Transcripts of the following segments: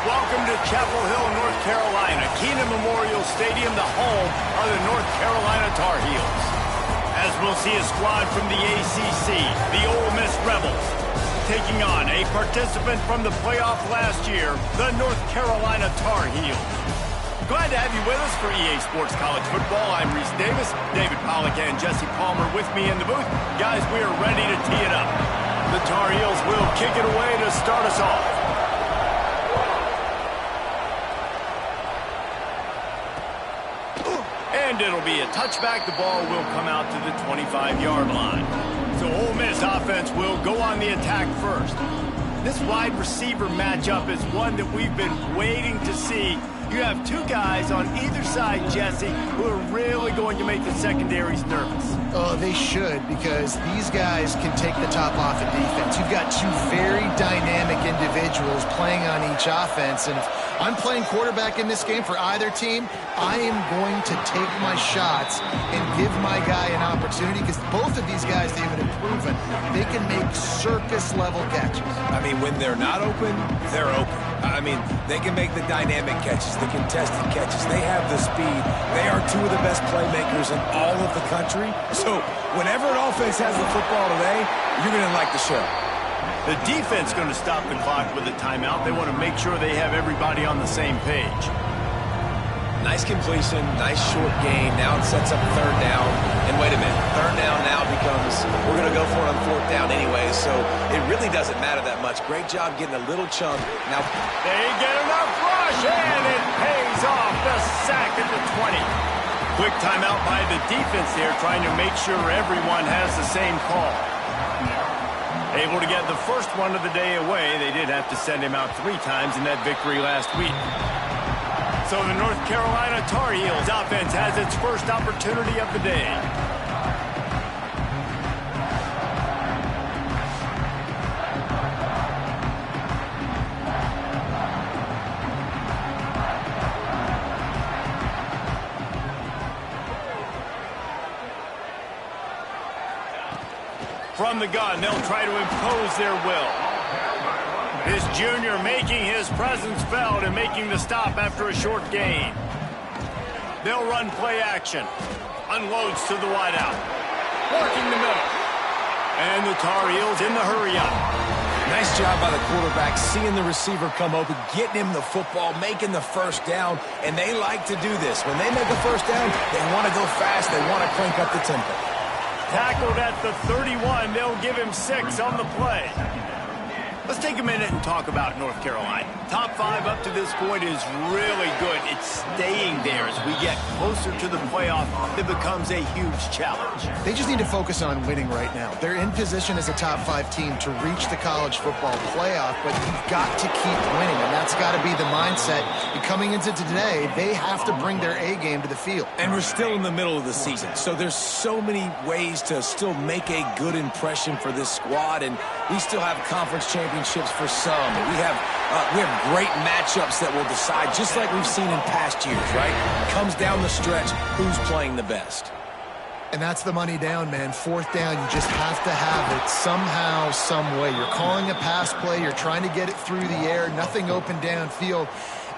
Welcome to Chapel Hill, North Carolina, Keenan Memorial Stadium, the home of the North Carolina Tar Heels. As we'll see a squad from the ACC, the Ole Miss Rebels, taking on a participant from the playoff last year, the North Carolina Tar Heels. Glad to have you with us for EA Sports College Football. I'm Reese Davis, David Pollack and Jesse Palmer with me in the booth. Guys, we are ready to tee it up. The Tar Heels will kick it away to start us off. And it'll be a touchback. The ball will come out to the 25-yard line. So Ole Miss offense will go on the attack first. This wide receiver matchup is one that we've been waiting to see. You have two guys on either side, Jesse, who are really going to make the secondaries nervous. Oh, they should, because these guys can take the top off of defense. You've got two very dynamic individuals playing on each offense, and if I'm playing quarterback in this game for either team, I am going to take my shots and give my guy an opportunity, because both of these guys, David, have proven they can make circus-level catches. I mean, when they're not open, they're open. I mean, they can make the dynamic catches, the contested catches. They have the speed. They are two of the best playmakers in all of the country. So whenever an offense has the football today, you're going to like the show. The defense going to stop the clock with a timeout. They want to make sure they have everybody on the same page. Nice completion, nice short gain. Now it sets up third down. And wait a minute, third down now becomes, we're going to go for it on fourth down anyway, so it really doesn't matter that much. Great job getting a little chunk. Now they get enough rush, and it pays off. The sack at the 20. Quick timeout by the defense there, trying to make sure everyone has the same call. Able to get the first one of the day away. They did have to send him out 3 times in that victory last week. So the North Carolina Tar Heels offense has its first opportunity of the day. From the gun, they'll try to impose their will. This junior making his presence felt and making the stop after a short gain. They'll run play action. Unloads to the wideout. Working the middle. And the Tar Heels in the hurry-up. Nice job by the quarterback, seeing the receiver come open, getting him the football, making the first down, and they like to do this. When they make a first down, they want to go fast, they want to crank up the tempo. Tackled at the 31, they'll give him 6 on the play. Let's take a minute and talk about North Carolina. Top 5 up to this point is really good. It's staying there. As we get closer to the playoff, it becomes a huge challenge. They just need to focus on winning right now. They're in position as a top 5 team to reach the college football playoff, but you've got to keep winning, and that's got to be the mindset. And coming into today, they have to bring their A game to the field. And we're still in the middle of the season, so there's so many ways to still make a good impression for this squad, and we still have conference championships for some. We have great matchups that will decide, just like we've seen in past years, right? Comes down the stretch, who's playing the best. And that's the money down, man. Fourth down, you just have to have it somehow, some way. You're calling a pass play, you're trying to get it through the air, nothing open downfield,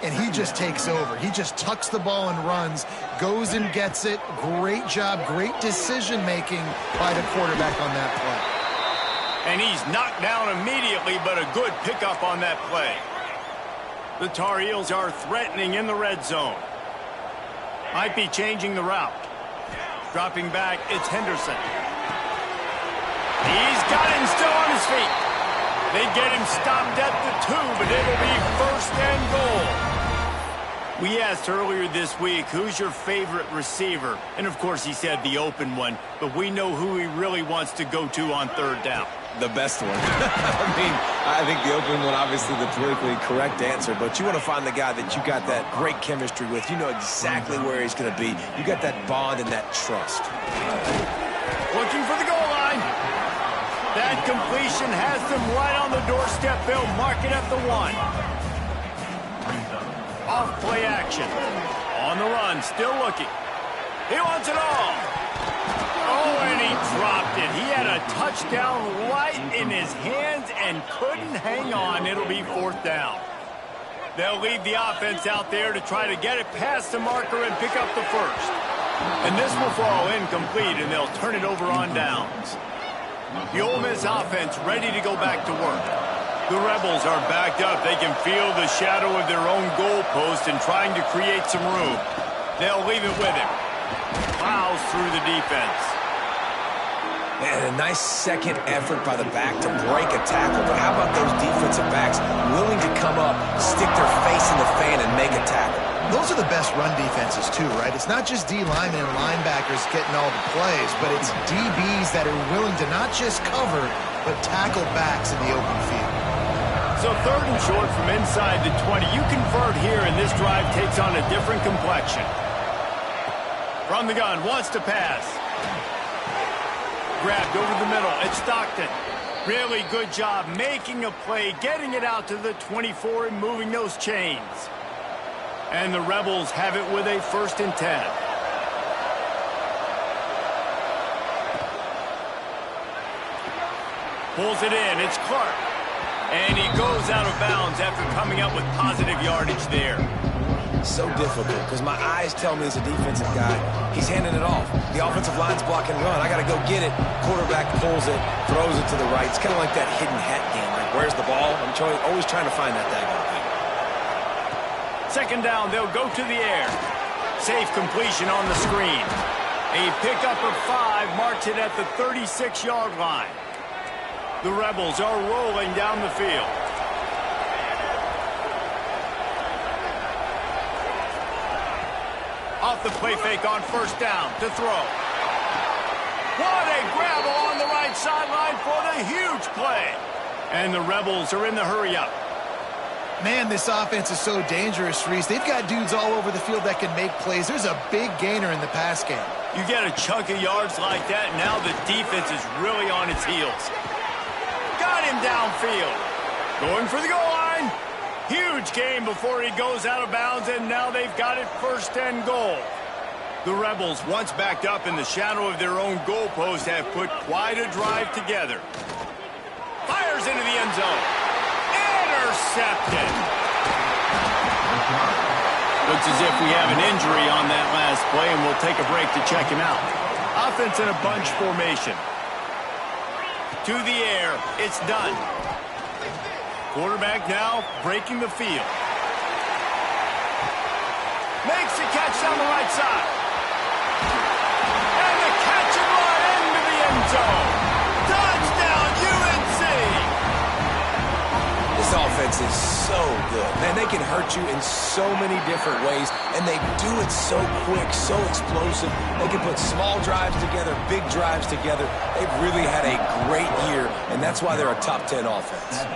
and he just takes over. He just tucks the ball and runs, goes and gets it. Great job, great decision-making by the quarterback on that play. And he's knocked down immediately, but a good pickup on that play. The Tar Heels are threatening in the red zone. Might be changing the route. Dropping back, it's Henderson. He's got him still on his feet. They get him stopped at the 2, but it'll be first and goal. We asked earlier this week, who's your favorite receiver? And, of course, he said the open one, but we know who he really wants to go to on third down. The best one. I think the open one, obviously the politically correct answer, but you want to find the guy that you got that great chemistry with. You know exactly where he's going to be. You got that bond and that trust. Looking for the goal line. That completion has them right on the doorstep. They'll mark it at the 1. Off play action. On the run, still looking. He wants it all. Oh, and he dropped it. He had a touchdown right in his hands and couldn't hang on. It'll be fourth down. They'll leave the offense out there to try to get it past the marker and pick up the first. And this will fall incomplete, and they'll turn it over on downs. The Ole Miss offense ready to go back to work. The Rebels are backed up. They can feel the shadow of their own goalpost and trying to create some room. They'll leave it with him. Plows through the defense. And a nice second effort by the back to break a tackle. But how about those defensive backs willing to come up, stick their face in the fan, and make a tackle? Those are the best run defenses, too, right? It's not just D linemen and linebackers getting all the plays, but it's DBs that are willing to not just cover, but tackle backs in the open field. So 3rd and short from inside the 20. You convert here, and this drive takes on a different complexion. From the gun, wants to pass. Grabbed over the middle. It's Stockton. Really good job making a play, getting it out to the 24 and moving those chains. And the Rebels have it with a 1st and 10. Pulls it in. It's Clark. And he goes out of bounds after coming up with positive yardage there. So difficult because my eyes tell me as a defensive guy, he's handing it off. The offensive line's block and run. I got to go get it. Quarterback pulls it, throws it to the right. It's kind of like that hidden hat game. Like, where's the ball? I'm always trying to find that daggone thing. 2nd down, they'll go to the air. Safe completion on the screen. A pickup of 5 marks it at the 36-yard line. The Rebels are rolling down the field. Off the play fake on 1st down to throw. What a grab along the right sideline for the huge play. And the Rebels are in the hurry-up. Man, this offense is so dangerous, Reese. They've got dudes all over the field that can make plays. There's a big gainer in the pass game. You get a chunk of yards like that, now the defense is really on its heels. Got him downfield. Going for the goal line. Huge gain before he goes out of bounds, and now they've got it 1st and goal. The Rebels, once backed up in the shadow of their own goalpost, have put quite a drive together. Fires into the end zone. Intercepted. Looks as if we have an injury on that last play, and we'll take a break to check him out. Offense in a bunch formation. To the air. It's done. Quarterback now breaking the field. Makes the catch down the right side. And the catch and run into the end zone. Touchdown, UNC! This offense is so good. Man, they can hurt you in so many different ways, and they do it so quick, so explosive. They can put small drives together, big drives together. They've really had a great year, and that's why they're a top 10 offense.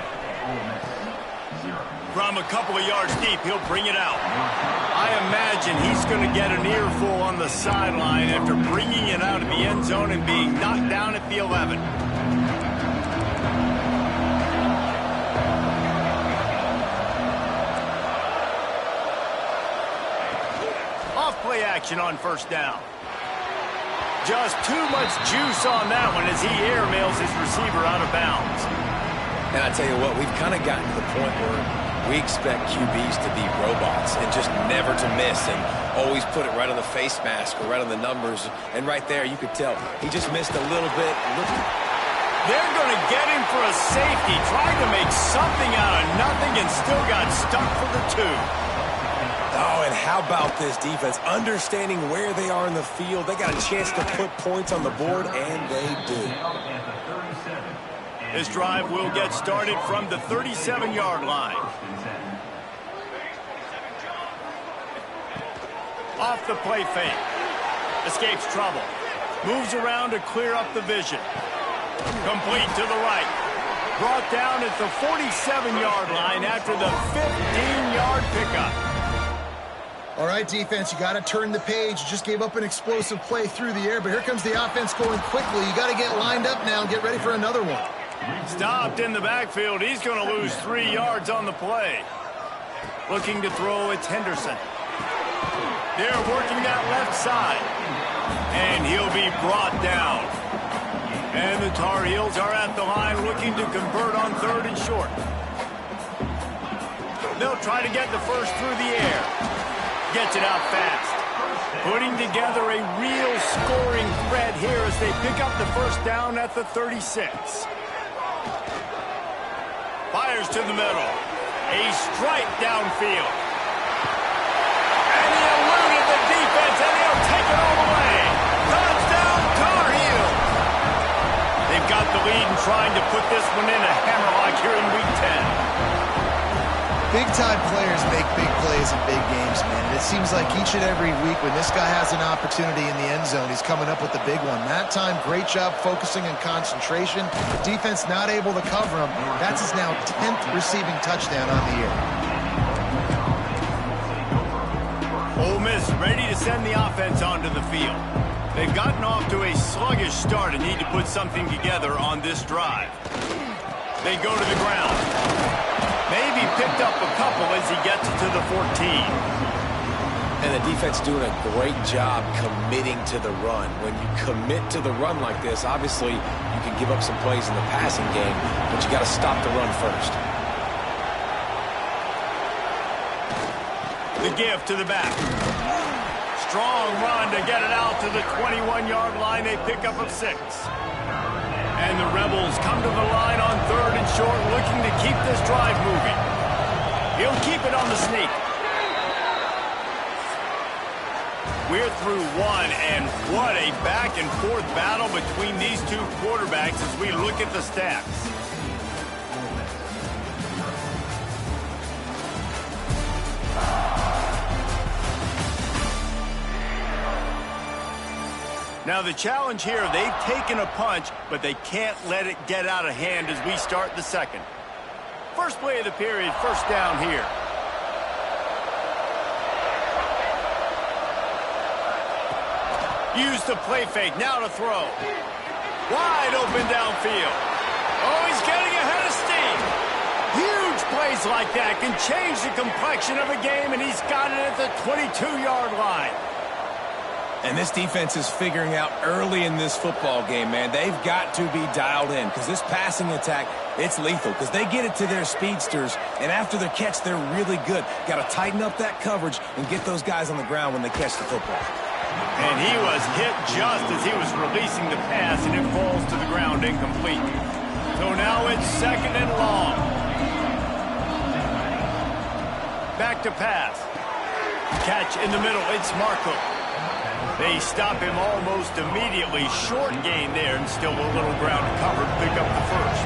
From a couple of yards deep, he'll bring it out. I imagine he's going to get an earful on the sideline after bringing it out of the end zone and being knocked down at the 11. Off-play action on 1st down. Just too much juice on that one as he airmails his receiver out of bounds. And I tell you what, we've kind of gotten to the point where we expect QBs to be robots and just never to miss and always put it right on the face mask or right on the numbers. And right there, you could tell he just missed a little bit. They're going to get him for a safety, trying to make something out of nothing and still got stuck for the 2. Oh, and how about this defense? Understanding where they are in the field. They got a chance to put points on the board, and they do. This drive will get started from the 37-yard line. Off the play fake. Escapes trouble. Moves around to clear up the vision. Complete to the right. Brought down at the 47-yard line after the 15-yard pickup. All right, defense, you got to turn the page. You just gave up an explosive play through the air, but here comes the offense going quickly. You got to get lined up now and get ready for another one. Stopped in the backfield. He's going to lose 3 yards on the play. Looking to throw, it's Henderson. They're working that left side. And he'll be brought down. And the Tar Heels are at the line looking to convert on 3rd and short. They'll try to get the first through the air. Gets it out fast. Putting together a real scoring threat here as they pick up the first down at the 36. Fires to the middle. A strike downfield. And he eluded the defense, and he'll take it all the way. Touchdown, Tar Heels. They've got the lead and trying to put this one in a hammerlock here in Week 10. Big-time players make big plays in big games, man. And it seems like each and every week when this guy has an opportunity in the end zone, he's coming up with the big one. That time, great job focusing and concentration. Defense not able to cover him. That's his now 10th receiving touchdown on the year. Ole Miss ready to send the offense onto the field. They've gotten off to a sluggish start and need to put something together on this drive. They go to the ground. Maybe picked up a couple as he gets it to the 14. And the defense doing a great job committing to the run. When you commit to the run like this, obviously you can give up some plays in the passing game, but you got to stop the run first. The give to the back. Strong run to get it out to the 21-yard line. A pickup of 6. And the Rebels come to the line on 3rd and short, looking to keep this drive moving. He'll keep it on the sneak. We're through one, and what a back-and-forth battle between these two quarterbacks as we look at the stats. Now the challenge here, they've taken a punch, but they can't let it get out of hand as we start the second. First play of the period, first down here. Use the play fake, now to throw. Wide open downfield. Oh, he's getting ahead of steam. Huge plays like that can change the complexion of a game, and he's got it at the 22-yard line. And this defense is figuring out early in this football game, man. They've got to be dialed in because this passing attack, it's lethal because they get it to their speedsters, and after the catch, they're really good. Got to tighten up that coverage and get those guys on the ground when they catch the football. And he was hit just as he was releasing the pass, and it falls to the ground incomplete. So now it's 2nd and long. Back to pass. Catch in the middle, it's Markham. They stop him almost immediately. Short gain there and still a little ground to cover to pick up the first.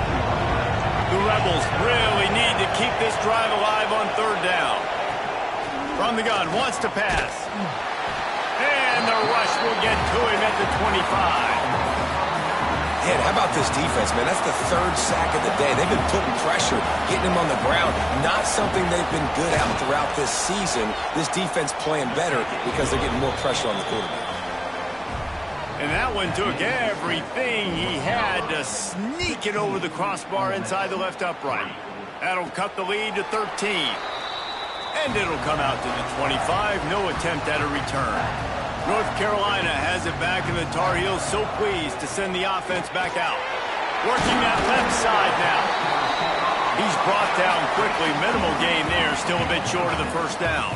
The Rebels really need to keep this drive alive on 3rd down. From the gun, wants to pass. And the rush will get to him at the 25. Man, how about this defense, man? That's the 3rd sack of the day. They've been putting pressure, getting him on the ground. Not something they've been good at throughout this season. This defense playing better because they're getting more pressure on the quarterback. And that one took everything he had to sneak it over the crossbar inside the left upright. That'll cut the lead to 13. And it'll come out to the 25. No attempt at a return. North Carolina has it back, and the Tar Heels so pleased to send the offense back out. Working that left side now. He's brought down quickly. Minimal gain there. Still a bit short of the first down.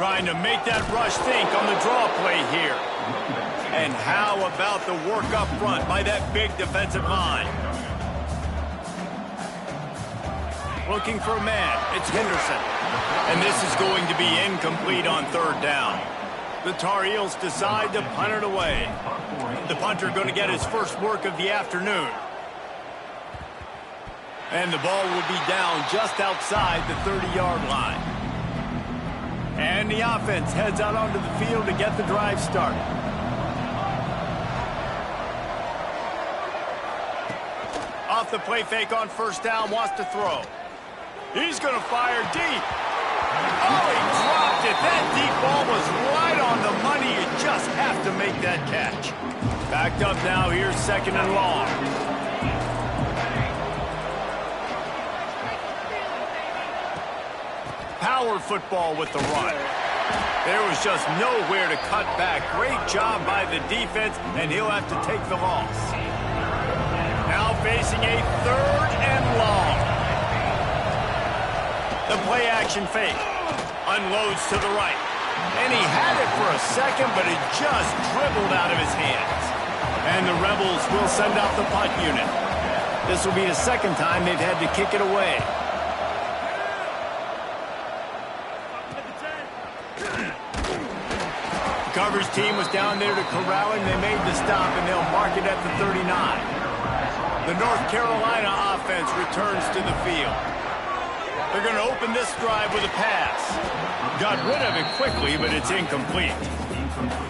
Trying to make that rush think on the draw play here. And how about the work up front by that big defensive line? Looking for a man. It's Henderson. And this is going to be incomplete on 3rd down. The Tar Heels decide to punt it away. The punter going to get his first work of the afternoon. And the ball will be down just outside the 30-yard line. And the offense heads out onto the field to get the drive started. Off the play fake on 1st down, wants to throw. He's going to fire deep. Oh, he dropped it. That deep ball was right on the money. You just have to make that catch. Backed up now. Here's 2nd and long. Power football with the run. There was just nowhere to cut back. Great job by the defense, and he'll have to take the loss. Now facing a 3rd and long. The play action fake. Unloads to the right. And he had it for a second, but it just dribbled out of his hands. And the Rebels will send out the punt unit. This will be the second time they've had to kick it away. The coverage team was down there to corral him. They made the stop, and they'll mark it at the 39. The North Carolina offense returns to the field. They're going to open this drive with a pass. Got rid of it quickly, but it's incomplete.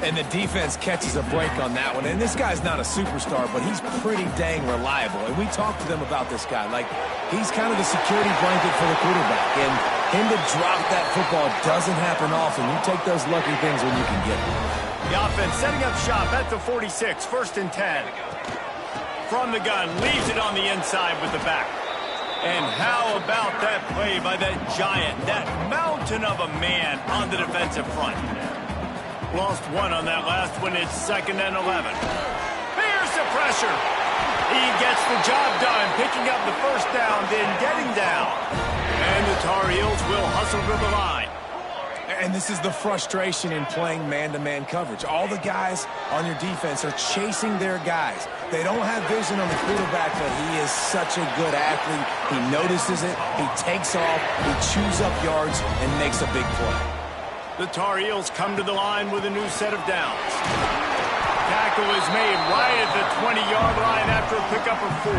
And the defense catches a break on that one. And this guy's not a superstar, but he's pretty dang reliable. And we talked to them about this guy. Like, he's kind of the security blanket for the quarterback. And him to drop that football doesn't happen often. You take those lucky things when you can get them. The offense setting up shop at the 46, 1st and 10. From the gun, leaves it on the inside with the back. And how about that play by that giant, that mountain of a man on the defensive front? Lost one on that last one. It's 2nd and 11. Here's the pressure. He gets the job done, picking up the first down, then getting down. And the Tar Heels will hustle to the line. And this is the frustration in playing man-to-man coverage. All the guys on your defense are chasing their guys. They don't have vision on the quarterback, but he is such a good athlete. He notices it, he takes off, he chews up yards, and makes a big play. The Tar Heels come to the line with a new set of downs. Tackle is made right at the 20-yard line after a pickup of 4.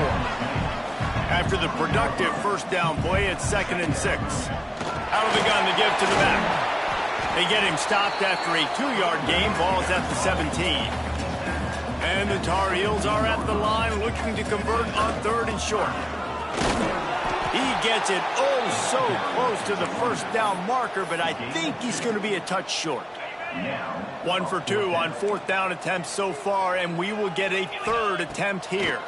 After the productive first down play, it's 2nd and 6. Out of the gun to give to the back. They get him stopped after a 2-yard gain. Ball's at the 17. And the Tar Heels are at the line looking to convert on 3rd and short. He gets it oh so close to the first down marker, but I think he's going to be a touch short. 1 for 2 on 4th down attempts so far, and we will get a 3rd attempt here.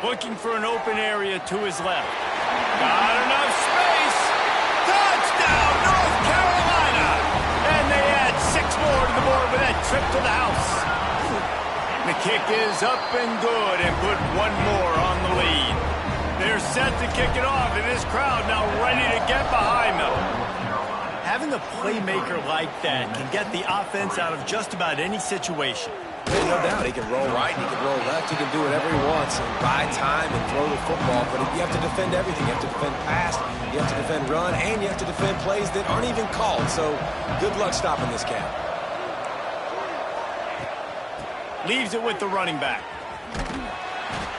Looking for an open area to his left. Got enough space. Touchdown, North Carolina! And they add 6 more to the board with that trip to the house. The kick is up and good and put 1 more on the lead. They're set to kick it off, and this crowd now ready to get behind them. Having a playmaker like that can get the offense out of just about any situation. No doubt, he can roll right, he can roll left, he can do whatever he wants and buy time and throw the football, but you have to defend everything. You have to defend pass, you have to defend run, and you have to defend plays that aren't even called, so good luck stopping this cat. Leaves it with the running back.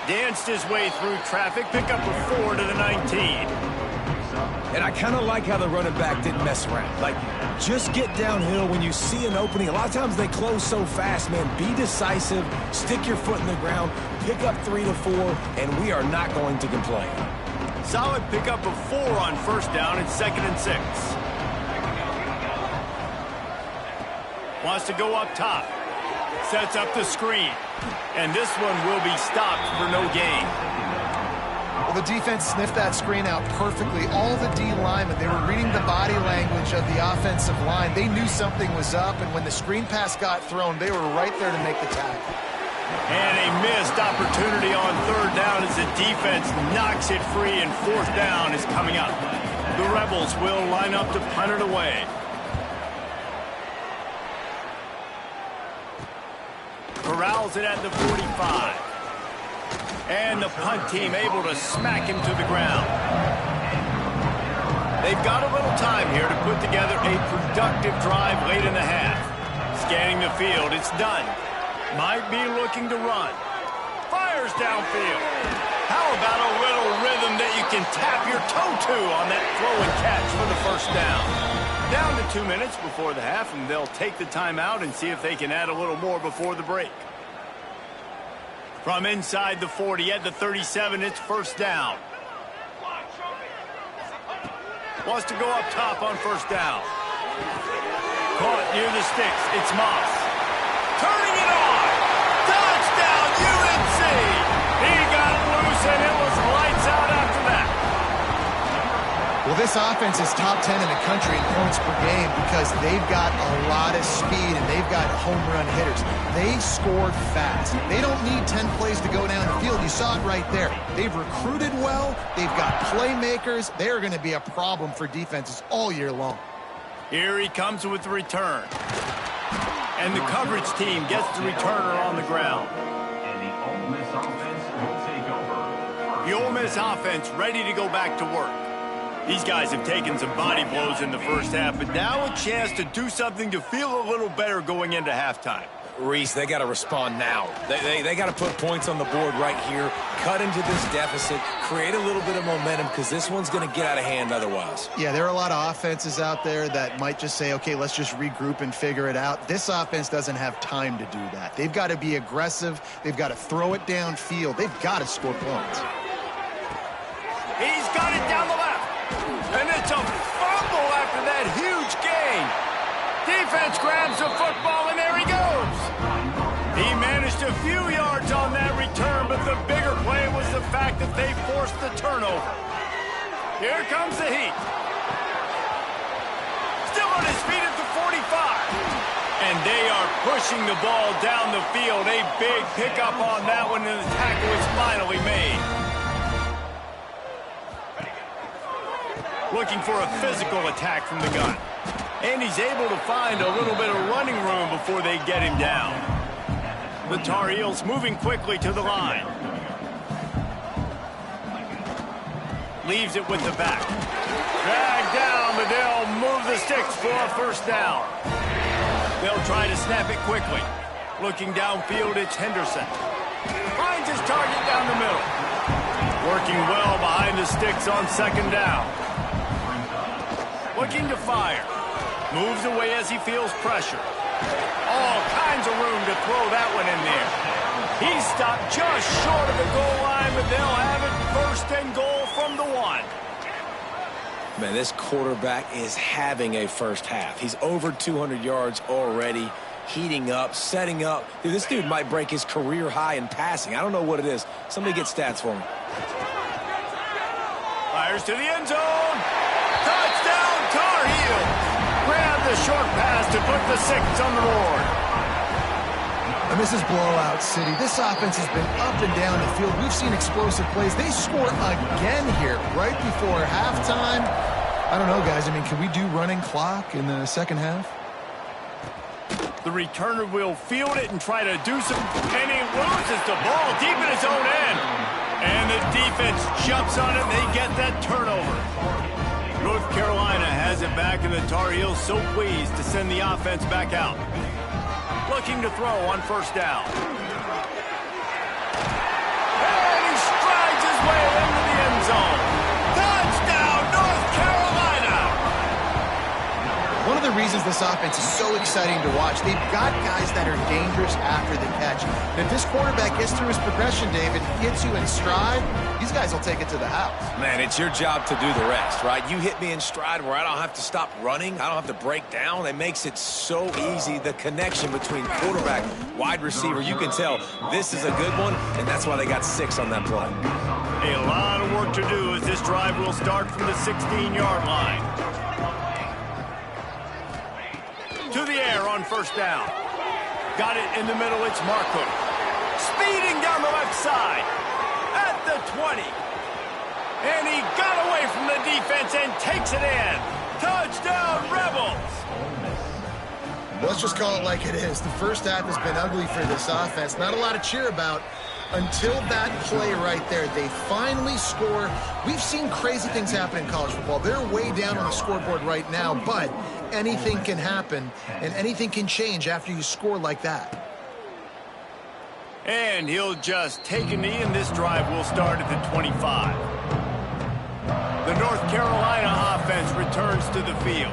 Danced his way through traffic, pick up a 4 to the 19. And I kind of like how the running back didn't mess around. Like, just get downhill when you see an opening. A lot of times they close so fast, man. Be decisive, stick your foot in the ground, pick up 3 to 4, and we are not going to complain. Solid pickup of 4 on 1st down and 2nd and 6. Wants to go up top. Sets up the screen. And this one will be stopped for no gain. Well, the defense sniffed that screen out perfectly. All the D linemen, they were reading the body language of the offensive line. They knew something was up, and when the screen pass got thrown, they were right there to make the tackle. And a missed opportunity on 3rd down as the defense knocks it free, and 4th down is coming up. The Rebels will line up to punt it away. Corrals it at the 45. And the punt team able to smack him to the ground. They've got a little time here to put together a productive drive late in the half. Scanning the field, it's done. Might be looking to run. Fires downfield. How about a little rhythm that you can tap your toe to on that throw and catch for the first down? Down to 2 minutes before the half, and they'll take the timeout and see if they can add a little more before the break. From inside the 40 at the 37, it's 1st down. Wants to go up top on 1st down. Caught near the sticks. It's Moss. Turning it on. Touchdown, UNC. He got loose, and it was lights out after that. Well, This offense is top 10 in the country in points per game because they've got a lot of speed and they've got home run hitters. They score fast. They don't need 10 plays to go down the field. You saw it right there. They've recruited well. They've got playmakers. They're going to be a problem for defenses all year long. Here he comes with the return. And the coverage team gets the returner on the ground. And the Ole Miss offense will take over. The Ole Miss offense ready to go back to work. These guys have taken some body blows in the first half, but now a chance to do something to feel a little better going into halftime. Reese, they got to respond now. They got to put points on the board right here, cut into this deficit, create a little bit of momentum because this one's going to get out of hand otherwise. Yeah, there are a lot of offenses out there that might just say, okay, let's just regroup and figure it out. This offense doesn't have time to do that. They've got to be aggressive. They've got to throw it downfield. They've got to score points. He's got it down the left. And it's a fumble after that huge gain. Defense grabs the football, and there he goes. He managed a few yards on that return, but the bigger play was the fact that they forced the turnover. Here comes the heat. Still on his feet at the 45. And they are pushing the ball down the field. A big pickup on that one, and the tackle is finally made. Looking for a physical attack from the gun. And he's able to find a little bit of running room before they get him down. The Tar Heels moving quickly to the line. Leaves it with the back. Dragged down, but they'll move the sticks for a first down. They'll try to snap it quickly. Looking downfield, it's Henderson. Finds his target down the middle. Working well behind the sticks on second down. Looking to fire. Moves away as he feels pressure. All kinds of room to throw that one in there. He stopped just short of the goal line, but they'll have it first and goal from the 1. Man, this quarterback is having a first half. He's over 200 yards already, heating up, setting up. Dude, this dude might break his career high in passing. I don't know what it is. Somebody get stats for me. Fires to the end zone. Touchdown, Tar Heels. Grab the short pass to put the 6 on the board. And this is blowout city. This offense has been up and down the field. We've seen explosive plays. They score again here right before halftime. I don't know, guys. I mean, can we do running clock in the second half? The returner will field it and try to do some, and he loses the ball deep in his own end. And the defense jumps on it, and they get that turnover. North Carolina has it back, and the Tar Heels so pleased to send the offense back out. Looking to throw on first down. And he strides his way into the end zone. Touchdown, North Carolina! One of the reasons this offense is so exciting to watch, they've got guys that are dangerous after the catch. And if this quarterback gets through his progression, David, gets you in stride, these guys will take it to the house. Man, it's your job to do the rest, right? You hit me in stride where I don't have to stop running. I don't have to break down. It makes it so easy. The connection between quarterback, wide receiver, you can tell this is a good one, and that's why they got 6 on that play. A lot of work to do as this drive will start from the 16-yard line. To the air on first down. Got it in the middle, it's Marco. Speeding down the left side. At the 20. And he got away from the defense and takes it in. Touchdown, Rebels! Let's just call it like it is. The first half has been ugly for this offense. Not a lot to cheer about until that play right there. They finally score. We've seen crazy things happen in college football. They're way down on the scoreboard right now, but anything can happen, and anything can change after you score like that. And he'll just take a knee, and this drive will start at the 25. The North Carolina offense returns to the field.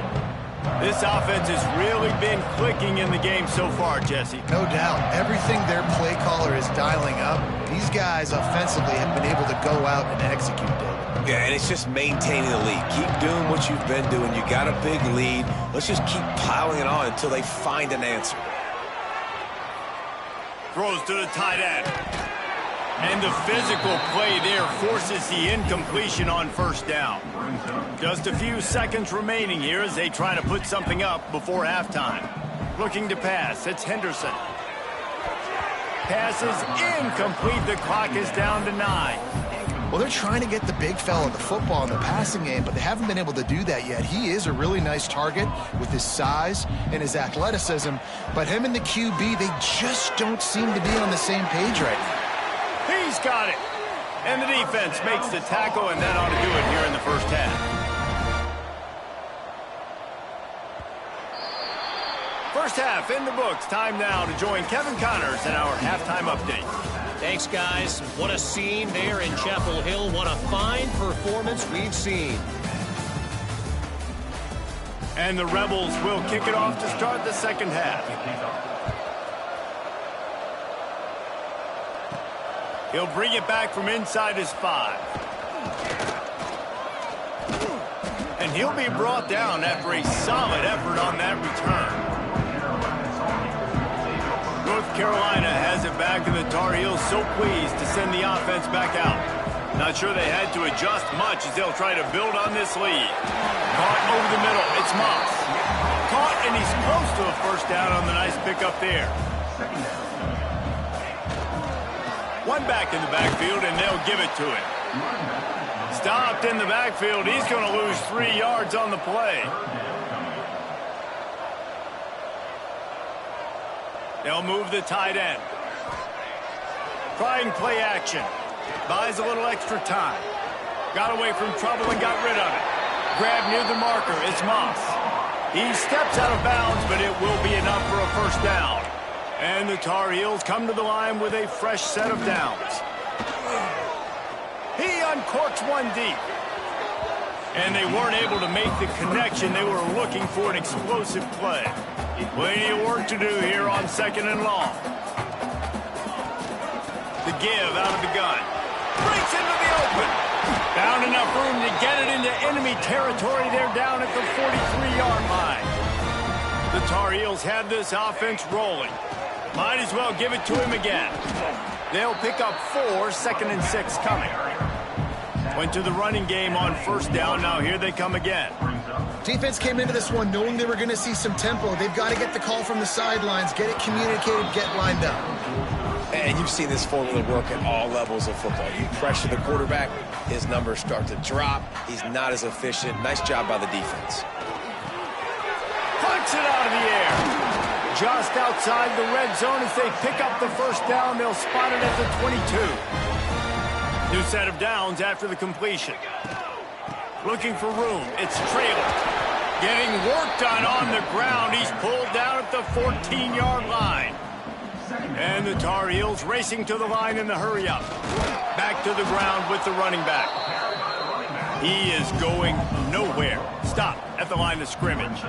This offense has really been clicking in the game so far, Jesse. No doubt. Everything their play caller is dialing up, these guys offensively have been able to go out and execute, David. Yeah, and it's just maintaining the lead. Keep doing what you've been doing. You got a big lead. Let's just keep piling it on until they find an answer. Throws to the tight end. And the physical play there forces the incompletion on first down. Just a few seconds remaining here as they try to put something up before halftime. Looking to pass, it's Henderson. Pass is incomplete. The clock is down to 9. Well, they're trying to get the big fella the football in the passing game, but they haven't been able to do that yet. He is a really nice target with his size and his athleticism, but him and the QB, they just don't seem to be on the same page right now. He's got it. And the defense makes the tackle, and that ought to do it here in the first half. First half in the books. Time now to join Kevin Connors in our halftime update. Thanks, guys. What a scene there in Chapel Hill. What a fine performance we've seen. And the Rebels will kick it off to start the second half. He'll bring it back from inside his 5. And he'll be brought down after a solid effort on that return. North Carolina has it back, and the Tar Heels so pleased to send the offense back out. Not sure they had to adjust much as they'll try to build on this lead. Caught over the middle. It's Moss. Caught, and he's close to a first down on the nice pickup there. One back in the backfield, and they'll give it to him. Stopped in the backfield. He's going to lose 3 yards on the play. They'll move the tight end. Trying play action. Buys a little extra time. Got away from trouble and got rid of it. Grab near the marker. It's Moss. He steps out of bounds, but it will be enough for a first down. And the Tar Heels come to the line with a fresh set of downs. He uncorks one deep. And they weren't able to make the connection. They were looking for an explosive play. Plenty of work to do here on 2nd and long. The give out of the gun. Breaks into the open. Found enough room to get it into enemy territory. They're down at the 43-yard line. The Tar Heels have this offense rolling. Might as well give it to him again. They'll pick up 4, 2nd and 6 coming. Went to the running game on first down. Now here they come again. Defense came into this one knowing they were going to see some tempo. They've got to get the call from the sidelines, get it communicated, get lined up. And you've seen this formula work at all levels of football. You pressure the quarterback, his numbers start to drop. He's not as efficient. Nice job by the defense. Punts it out of the air. Just outside the red zone as they pick up the first down. They'll spot it at the 22. New set of downs after the completion. Looking for room. It's Traylor. Getting work done on the ground. He's pulled down at the 14-yard line. And the Tar Heels racing to the line in the hurry-up. Back to the ground with the running back. He is going nowhere. Stop at the line of scrimmage.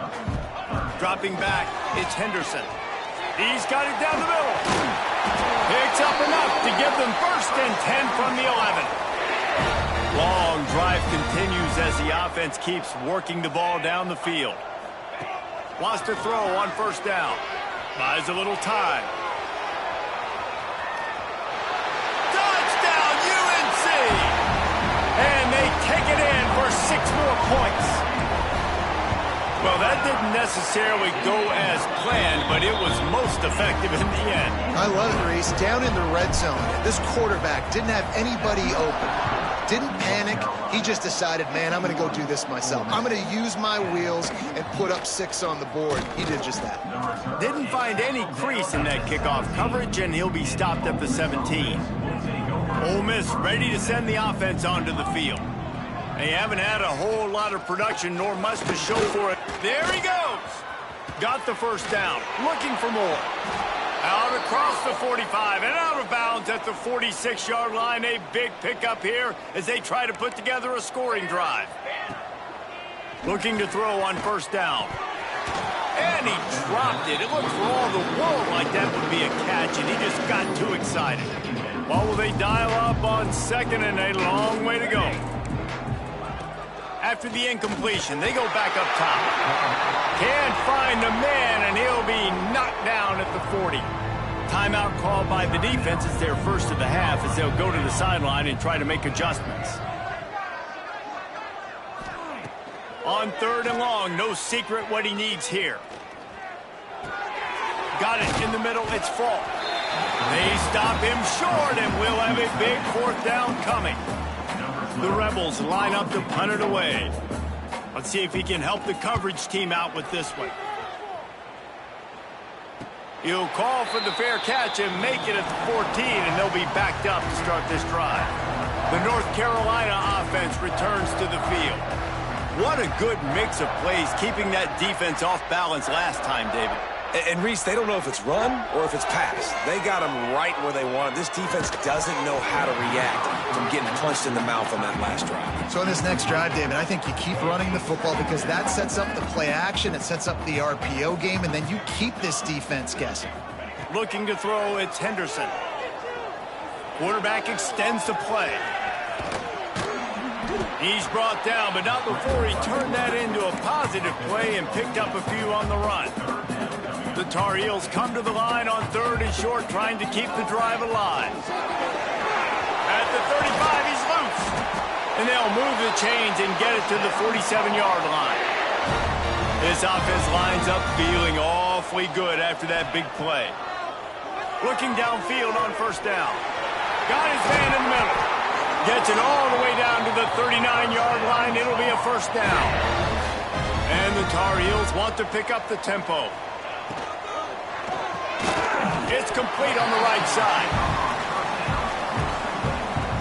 Dropping back, it's Henderson. He's got it down the middle. Picks up enough to give them 1st and 10 from the 11. Long drive continues as the offense keeps working the ball down the field. Wants to throw on first down. Buys a little time. Touchdown, UNC! And they take it in for 6 more points. Well, that didn't necessarily go as planned, but it was most effective in the end. I love it, Reese. Down in the red zone, this quarterback didn't have anybody open. Didn't panic. He just decided, man, I'm going to go do this myself. I'm going to use my wheels and put up 6 on the board. He did just that. Didn't find any crease in that kickoff coverage, and he'll be stopped at the 17. Ole Miss ready to send the offense onto the field. They haven't had a whole lot of production, nor much to show for it. There he goes. Got the first down. Looking for more. Out across the 45 and out of bounds at the 46-yard line. A big pickup here as they try to put together a scoring drive. Looking to throw on first down. And he dropped it. It looked for all the world like that would be a catch, and he just got too excited. What will they dial up on 2nd and a long way to go? After the incompletion, they go back up top. Can't find the man, and he'll be knocked down at the 40. Timeout called by the defense is their first of the half as they'll go to the sideline and try to make adjustments. On 3rd and long, no secret what he needs here. Got it in the middle, it's Falk. They stop him short, and we'll have a big 4th down coming. The Rebels line up to punt it away. Let's see if he can help the coverage team out with this one. He'll call for the fair catch and make it at the 14, and they'll be backed up to start this drive. The North Carolina offense returns to the field. What a good mix of plays, keeping that defense off balance last time, David. And Reese, they don't know if it's run or if it's pass. They got them right where they want it. This defense doesn't know how to react from getting punched in the mouth on that last drive. So in this next drive, David, I think you keep running the football because that sets up the play action, it sets up the RPO game, and then you keep this defense guessing. Looking to throw, it's Henderson. Quarterback extends the play. He's brought down, but not before he turned that into a positive play and picked up a few on the run. The Tar Heels come to the line on 3rd and short, trying to keep the drive alive. At the 35, he's loose. And they'll move the chains and get it to the 47-yard line. This offense lines up feeling awfully good after that big play. Looking downfield on 1st down. Got his man in the middle. Gets it all the way down to the 39-yard line. It'll be a 1st down. And the Tar Heels want to pick up the tempo. It's complete on the right side.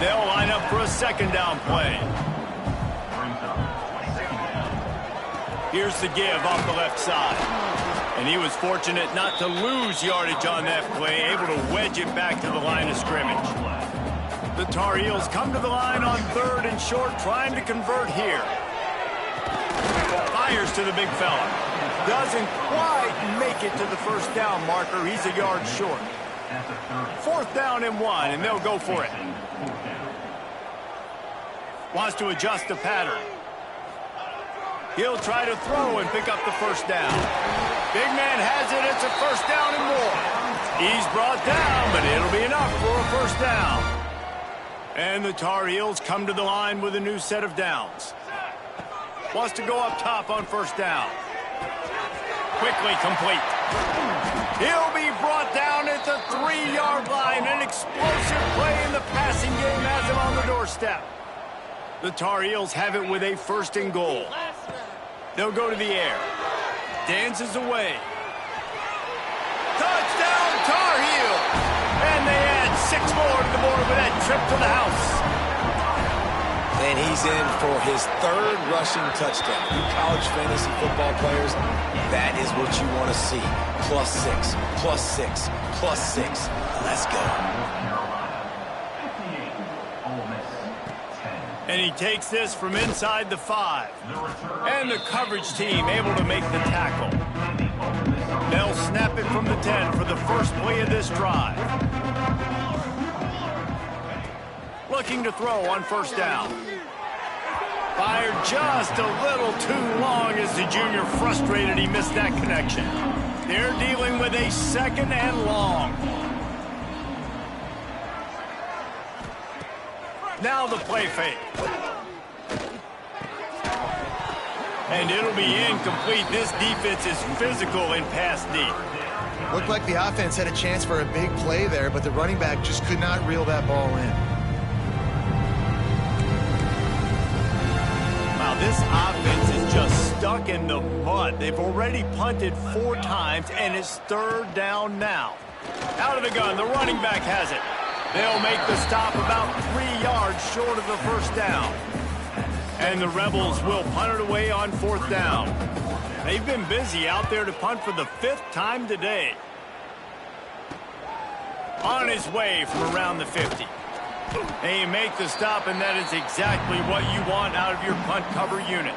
They'll line up for a 2nd down play. Here's the give off the left side. And he was fortunate not to lose yardage on that play, able to wedge it back to the line of scrimmage. The Tar Heels come to the line on 3rd and short, trying to convert here. Fires to the big fella. Doesn't quite make it to the 1st down marker. He's a yard short. 4th down and 1, and they'll go for it. Wants to adjust the pattern. He'll try to throw and pick up the 1st down. Big man has it. It's a 1st down and more. He's brought down, but it'll be enough for a 1st down. And the Tar Heels come to the line with a new set of downs. Wants to go up top on 1st down. Quickly complete. He'll be brought down at the 3-yard line. An explosive play in the passing game has him on the doorstep. The Tar Heels have it with a 1st and goal. They'll go to the air. Dances away. Touchdown, Tar Heels! And they add 6 more to the board with that trip to the house. And he's in for his 3rd rushing touchdown. You college fantasy football players, that is what you want to see. +6, +6, +6. Let's go. And he takes this from inside the 5. And the coverage team able to make the tackle. They'll snap it from the 10 for the first play of this drive. Looking to throw on 1st down. Fired just a little too long as the junior frustrated he missed that connection. They're dealing with a 2nd and long. Now the play fake. And it'll be incomplete. This defense is physical in pass deep. Looked like the offense had a chance for a big play there, but the running back just could not reel that ball in. Wow, this offense is just stuck in the mud. They've already punted 4 times, and it's 3rd down now. Out of the gun, the running back has it. They'll make the stop about 3 yards short of the 1st down. And the Rebels will punt it away on 4th down. They've been busy out there to punt for the 5th time today. On his way from around the 50. They make the stop, and that is exactly what you want out of your punt cover unit.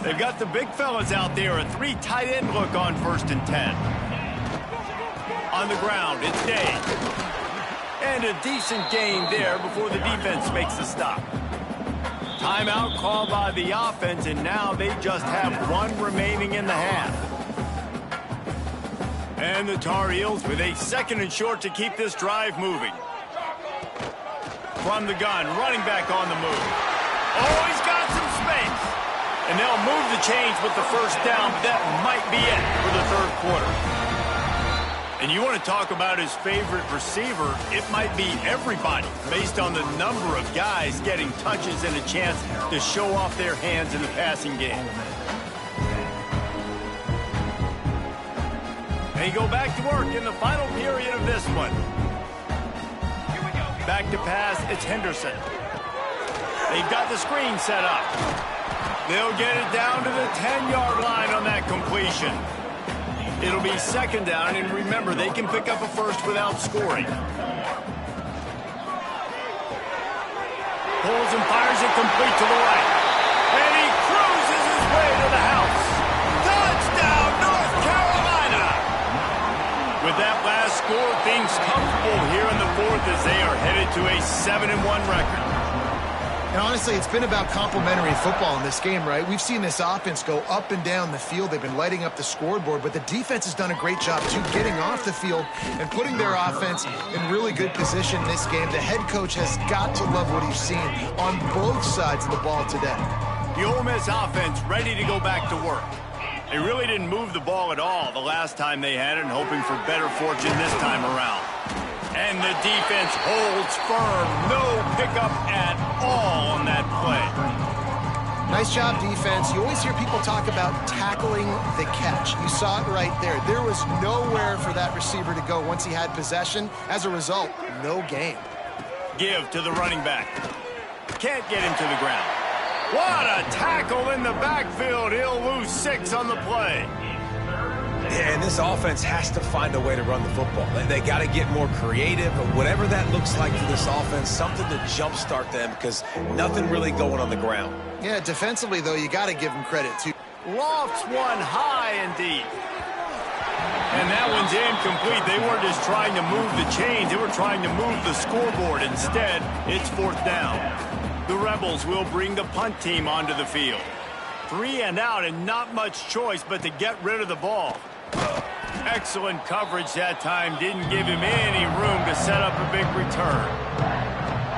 They've got the big fellas out there, a 3 tight end look on 1st and 10. On the ground, it's Day. And a decent gain there before the defense makes the stop. Timeout called by the offense, and now they just have 1 remaining in the half. And the Tar Heels with a 2nd and short to keep this drive moving. From the gun, running back on the move. Oh, he's got some space. And they'll move the chains with the first down, but that might be it for the 3rd quarter. And you want to talk about his favorite receiver, it might be everybody based on the number of guys getting touches and a chance to show off their hands in the passing game. They go back to work in the final period of this one. Back to pass, it's Henderson. They've got the screen set up. They'll get it down to the 10-yard line on that completion. It'll be 2nd down, and remember, they can pick up a first without scoring. Pulls and fires it complete to the right. And he cruises his way to the house. Touchdown, North Carolina! With that last score, things comfortable here in the 4th as they are headed to a 7-1 record. And honestly, it's been about complementary football in this game, right? We've seen this offense go up and down the field. They've been lighting up the scoreboard, but the defense has done a great job, too, getting off the field and putting their offense in really good position in this game. The head coach has got to love what he's seen on both sides of the ball today. The Ole Miss offense ready to go back to work. They really didn't move the ball at all the last time they had it, and hoping for better fortune this time around. And the defense holds firm. No pickup at all on that play. Nice job, defense. You always hear people talk about tackling the catch. You saw it right there. There was nowhere for that receiver to go once he had possession. As a result, no gain. Give to the running back. Can't get him to the ground. What a tackle in the backfield. He'll lose 6 on the play. Yeah, and this offense has to find a way to run the football. They got to get more creative, but whatever that looks like for this offense, something to jumpstart them, because nothing really going on the ground. Yeah, defensively, though, you got to give them credit, too. Lofts one high and deep. And that one's incomplete. They weren't just trying to move the chains. They were trying to move the scoreboard. Instead, it's 4th down. The Rebels will bring the punt team onto the field. 3 and out, and not much choice but to get rid of the ball. Excellent coverage that time. Didn't give him any room to set up a big return.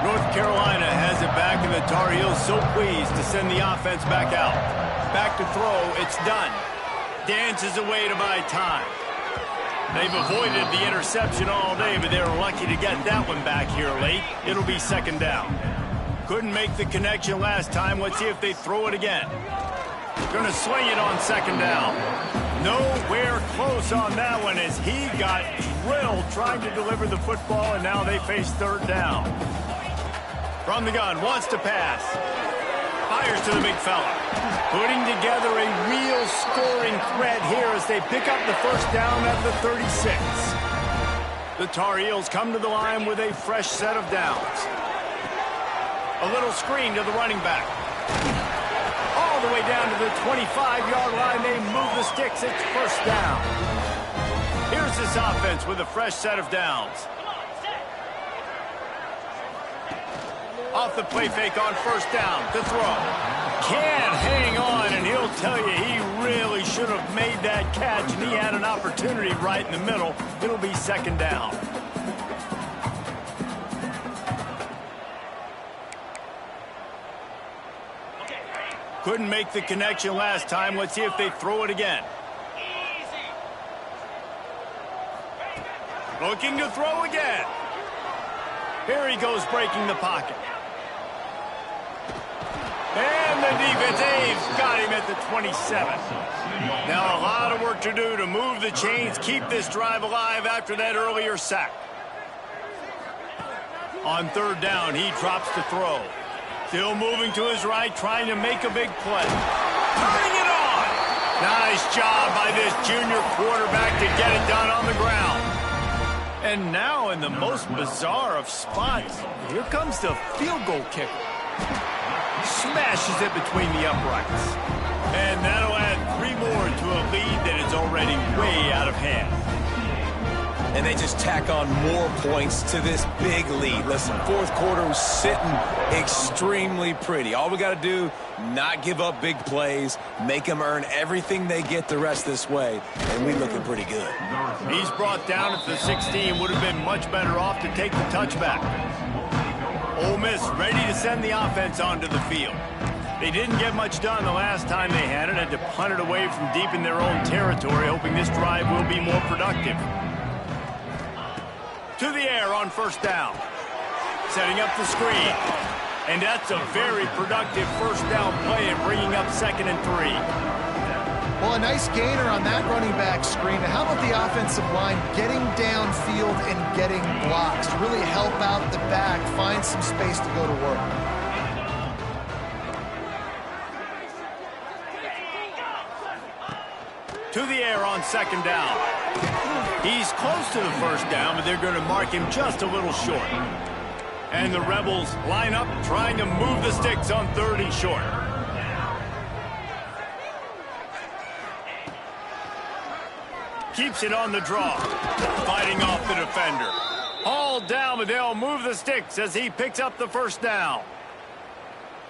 North Carolina has it back, and the Tar Heels so pleased to send the offense back out. Back to throw. It's done. Dances away to buy time. They've avoided the interception all day, but they were lucky to get that one back here late. It'll be 2nd down. Couldn't make the connection last time. Let's see if they throw it again. Going to swing it on 2nd down. Nowhere close on that one as he got drilled trying to deliver the football, and now they face 3rd down. From the gun, wants to pass. Fires to the big fella. Putting together a real scoring threat here as they pick up the 1st down at the 36. The Tar Heels come to the line with a fresh set of downs. A little screen to the running back. All the way down to the 25-yard line. They move the sticks. It's 1st down. Here's this offense with a fresh set of downs. Off the play fake on 1st down to throw. Can't hang on, and he'll tell you he really should have made that catch, and he had an opportunity right in the middle. It'll be 2nd down. Couldn't make the connection last time. Let's see if they throw it again. Looking to throw again. Here he goes, breaking the pocket. And the defense, they've got him at the 27. Now a lot of work to do to move the chains, keep this drive alive after that earlier sack. On 3rd down, he drops to throw. Still moving to his right, trying to make a big play. Turning it on! Nice job by this junior quarterback to get it done on the ground. And now in the most bizarre of spots, here comes the field goal kicker. Smashes it between the uprights. And that'll add 3 more to a lead that is already way out of hand. and they just tack on more points to this big lead. Listen, fourth quarter was sitting extremely pretty. All we got to do, not give up big plays, make them earn everything they get the rest this way, and we looking pretty good. He's brought down at the 16. Would have been much better off to take the touchback. Ole Miss ready to send the offense onto the field. They didn't get much done the last time they had it. Had to punt it away from deep in their own territory, hoping this drive will be more productive. To the air on first down. Setting up the screen. And that's a very productive first down play and bringing up 2nd and 3. Well, a nice gainer on that running back screen. Now, how about the offensive line getting downfield and getting blocks to really help out the back, find some space to go to work? To the air on 2nd down. He's close to the first down, but they're going to mark him just a little short. And the Rebels line up trying to move the sticks on 3rd and short. Keeps it on the draw. Fighting off the defender. Hauled down, but they'll move the sticks as he picks up the first down.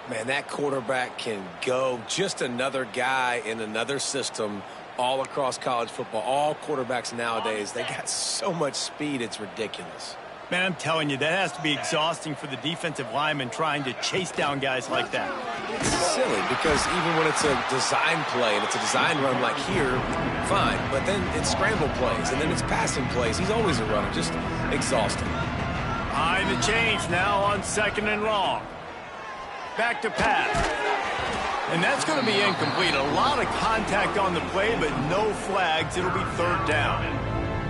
Man, that quarterback can go. Just another guy in another system all across college football. All quarterbacks nowadays, they got so much speed, it's ridiculous. Man, I'm telling you, that has to be exhausting for the defensive lineman trying to chase down guys like that. It's silly because even when it's a design play and it's a design run like here, fine. But then it's scramble plays and then it's passing plays. He's always a runner, just exhausting. Behind the chains now on 2nd and long. Back to pass. And that's going to be incomplete. A lot of contact on the play, but no flags. It'll be 3rd down.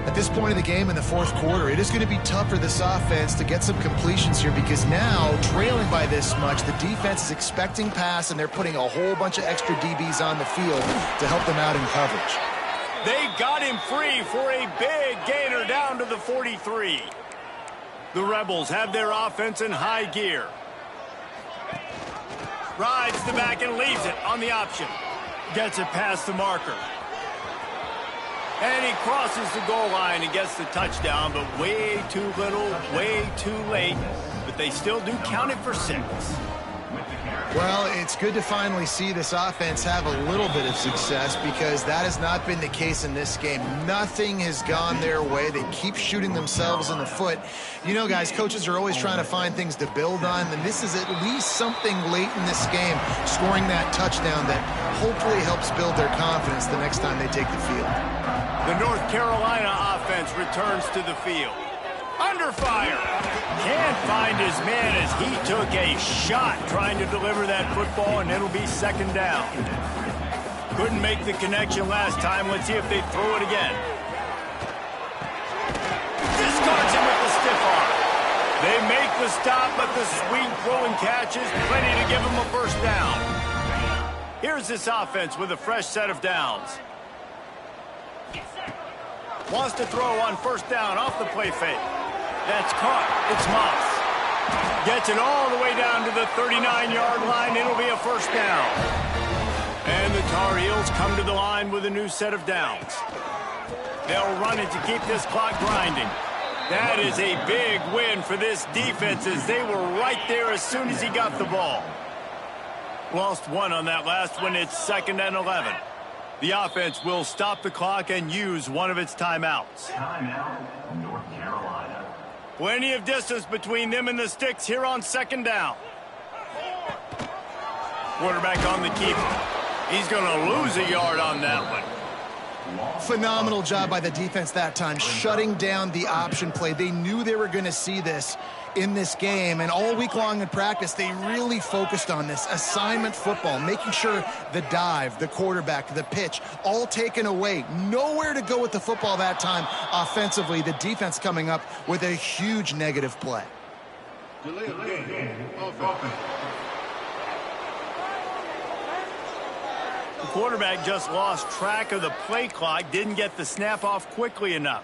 At this point of the game in the fourth quarter, it is going to be tough for this offense to get some completions here because now, trailing by this much, the defense is expecting pass, and they're putting a whole bunch of extra DBs on the field to help them out in coverage. They got him free for a big gainer down to the 43. The Rebels have their offense in high gear. Rides the back and leaves it on the option. Gets it past the marker. And he crosses the goal line and gets the touchdown, but way too little, way too late. But they still do count it for 6. Well, it's good to finally see this offense have a little bit of success because that has not been the case in this game. Nothing has gone their way. They keep shooting themselves in the foot. You know, guys, coaches are always trying to find things to build on, and this is at least something late in this game, scoring that touchdown that hopefully helps build their confidence the next time they take the field. The North Carolina offense returns to the field. Under fire. Can't find his man as he took a shot trying to deliver that football, and it'll be 2nd down. Couldn't make the connection last time. Let's see if they throw it again. Discards him with the stiff arm. They make the stop, but the sweet throw and catch is plenty to give him a first down. Here's this offense with a fresh set of downs. Wants to throw on first down off the play fake. That's caught. It's Moss. Gets it all the way down to the 39-yard line. It'll be a first down. And the Tar Heels come to the line with a new set of downs. They'll run it to keep this clock grinding. That is a big win for this defense as they were right there as soon as he got the ball. Lost 1 on that last one. It's 2nd and 11. The offense will stop the clock and use one of its timeouts. Timeout, North Carolina. Plenty of distance between them and the sticks here on 2nd down. Quarterback on the keeper. He's going to lose a yard on that one. Phenomenal job by the defense that time, shutting down the option play. They knew they were going to see this in this game, and all week long in practice, they really focused on this assignment football, making sure the dive, the quarterback, the pitch, all taken away. Nowhere to go with the football that time offensively. The defense coming up with a huge negative play. The quarterback just lost track of the play clock, didn't get the snap off quickly enough.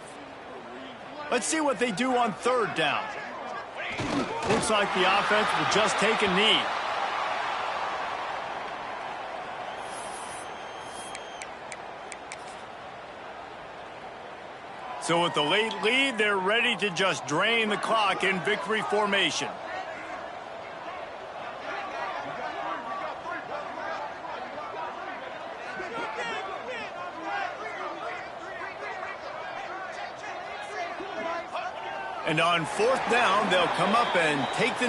Let's see what they do on 3rd down. Looks like the offense will just take a knee. So with the late lead, they're ready to just drain the clock in victory formation. And on 4th down, they'll come up and take the